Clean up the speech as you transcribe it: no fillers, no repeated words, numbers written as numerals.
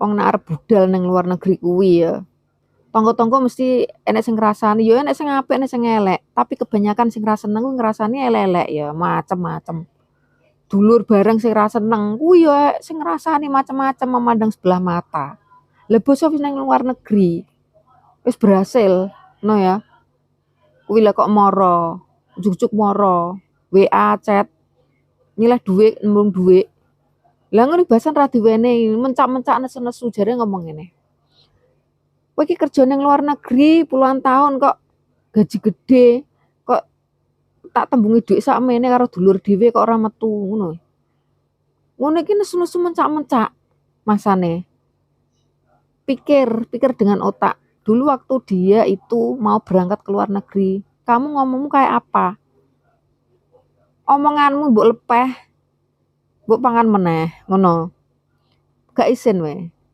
Wong nek arep budal ning luar negeri kuwi ya, tangga-tangga mesti enek sing ngrasani, ya enek sing apik, enek sing elek, tapi kebanyakan sing ra seneng kuwi ngrasani elek-elek ya, macem-macem. Dulur bareng sing ra seneng kuwi ya sing ngrasani macem-macem memandang sebelah mata. Lah bosok wis nang luar negeri, wis berhasil, ngono ya. Kuwi lah kok mara, juk-juk mara, WA, chat, nyileh dhuwit, nembung dhuwit. Lah ngono basan ra diwenehi, mencak-mencak nesu-nesu jare ngomong ngene, "Kowe iki kerja ning luar negeri puluhan tahun kok gaji gede, kok tak tembungi dhuwit sakmene karo dulur dhewe kok ora metu," ngono. Ngono iki nesu-nesu mencak-mencak masane. Pikir, pikir dengan otak. Dulu waktu dia itu mau berangkat ke luar negeri, kamu ngomongmu kayak apa? Omonganmu mbok lepeh, mbok pangan meneh, ngono. Gak isin we.